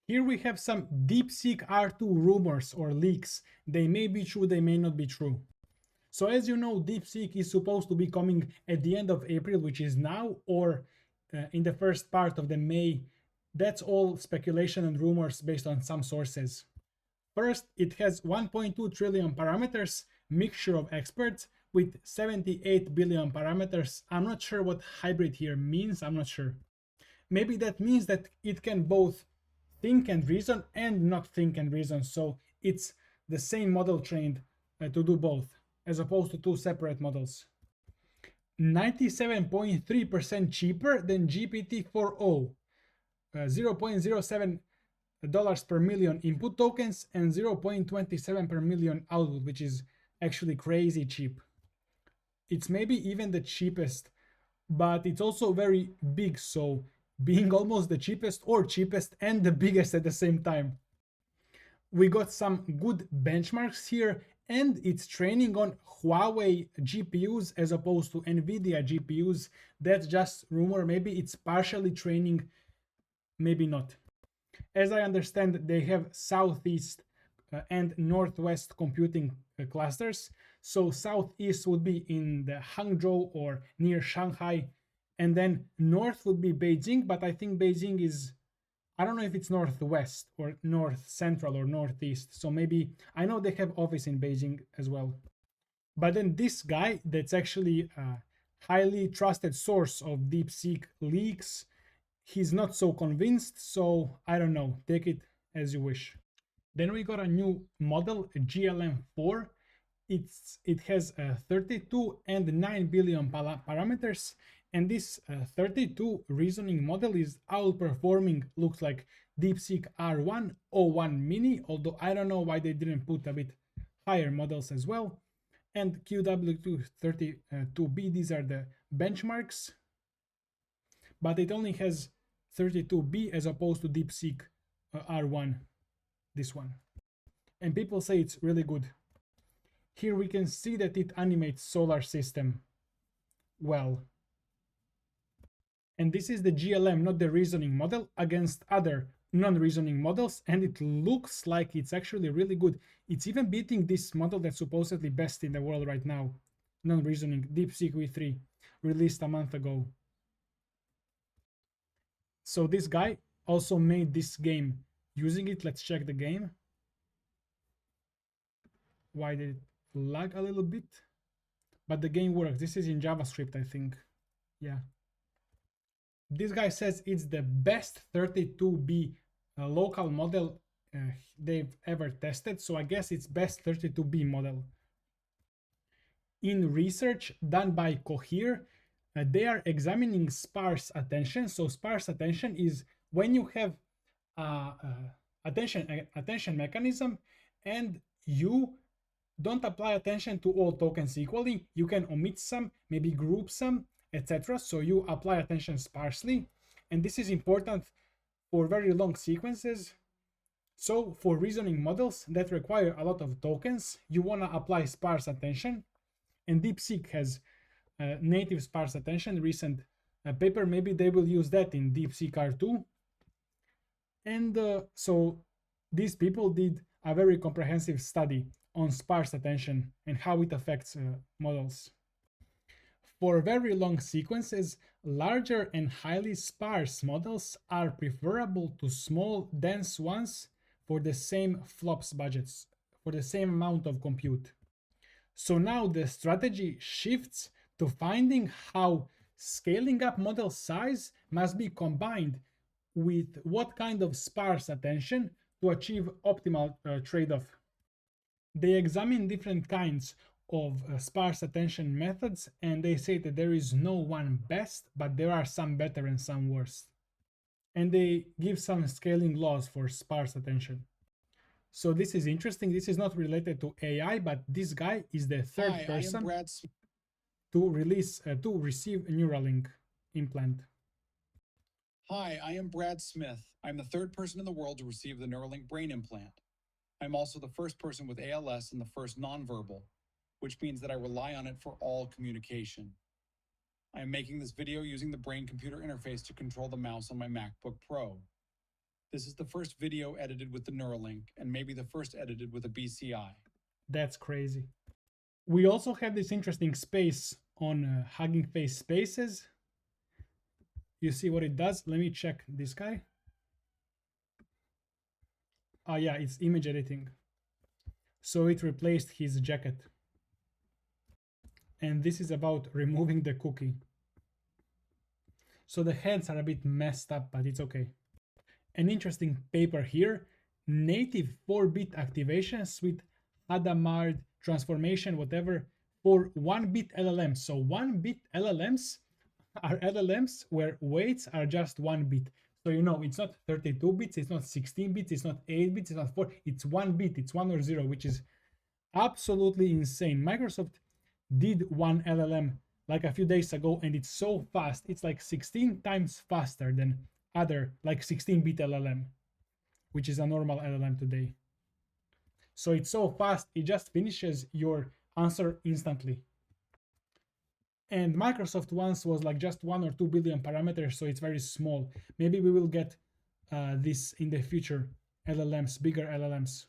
Here we have some DeepSeek R2 rumors or leaks. They may be true, they may not be true. So as you know, DeepSeek is supposed to be coming at the end of April, which is now, or in the first part of the May. That's all speculation and rumors based on some sources. First, it has 1.2 trillion parameters, mixture of experts with 78 billion parameters. I'm not sure what hybrid here means, I'm not sure. Maybe that means that it can both think and reason and not think and reason. So it's the same model trained to do both, as opposed to two separate models. 97.3% cheaper than GPT-4o, 0.07 dollars per million input tokens and 0.27 per million output, which is actually crazy cheap. It's maybe even the cheapest, but it's also very big, so being almost the cheapest or cheapest and the biggest at the same time. We got some good benchmarks here, and it's training on Huawei GPUs as opposed to Nvidia GPUs. That's just rumor. Maybe it's partially training, maybe not. As I understand, they have southeast and northwest computing clusters. So southeast would be in the Hangzhou or near Shanghai, and then north would be Beijing, but I think Beijing is, I don't know if it's northwest or north central or northeast. So maybe, I know they have office in Beijing as well. But then this guy, that's actually a highly trusted source of DeepSeek leaks, he's not so convinced, so I don't know, take it as you wish. Then we got a new model, GLM4. It has 32 and 9 billion parameters, and this 32 reasoning model is outperforming, looks like, DeepSeek R1 O1 mini, although I don't know why they didn't put a bit higher models as well. And QW232B, these are the benchmarks, but it only has 32B as opposed to DeepSeek R1, this one. And people say it's really good. Here we can see that it animates solar system well. And this is the GLM, not the reasoning model, against other non-reasoning models, and it looks like it's actually really good. It's even beating this model that's supposedly best in the world right now, non-reasoning, DeepSeek V3, released a month ago. So this guy also made this game using it. Let's check the game. Why did it lag a little bit? But the game works. This is in JavaScript, I think. Yeah. This guy says it's the best 32B local model they've ever tested. So I guess it's best 32B model. In research done by Cohere, they are examining sparse attention. So sparse attention is when you have attention mechanism and you don't apply attention to all tokens equally. You can omit some, maybe group some, etc. So you apply attention sparsely. And this is important for very long sequences. So for reasoning models that require a lot of tokens, you want to apply sparse attention. And DeepSeek has native sparse attention. Recent paper, maybe they will use that in DeepSeek R2. And so these people did a very comprehensive study on sparse attention and how it affects models. For very long sequences, larger and highly sparse models are preferable to small, dense ones for the same flops budgets, for the same amount of compute. So now the strategy shifts to finding how scaling up model size must be combined with what kind of sparse attention to achieve optimal trade-off. They examine different kinds of sparse attention methods, and they say that there is no one best, but there are some better and some worse. And they give some scaling laws for sparse attention. So this is interesting. This is not related to AI, but this guy is the third person to receive a Neuralink implant. Hi, I am Brad Smith. I'm the third person in the world to receive the Neuralink brain implant. I'm also the first person with ALS and the first nonverbal, which means that I rely on it for all communication. I am making this video using the brain-computer interface to control the mouse on my MacBook Pro. This is the first video edited with the Neuralink, and maybe the first edited with a BCI. That's crazy. We also have this interesting space on Hugging Face Spaces. You see what it does? Let me check this guy. Oh yeah, it's image editing. So it replaced his jacket. And this is about removing the cookie. So the heads are a bit messed up, but it's okay. An interesting paper here, native 4-bit activations with Hadamard transformation, whatever, for 1-bit LLMs. So 1-bit LLMs are LLMs where weights are just 1 bit. So you know, it's not 32 bits, it's not 16 bits, it's not 8 bits, it's not 4, it's 1 bit, it's 1 or 0, which is absolutely insane. Microsoft did one LLM like a few days ago, and it's so fast. It's like 16 times faster than other like 16-bit LLM, which is a normal LLM today. So it's so fast, it just finishes your answer instantly. And Microsoft once was like just 1 or 2 billion parameters, so it's very small. Maybe we will get this in the future, LLMs, bigger LLMs.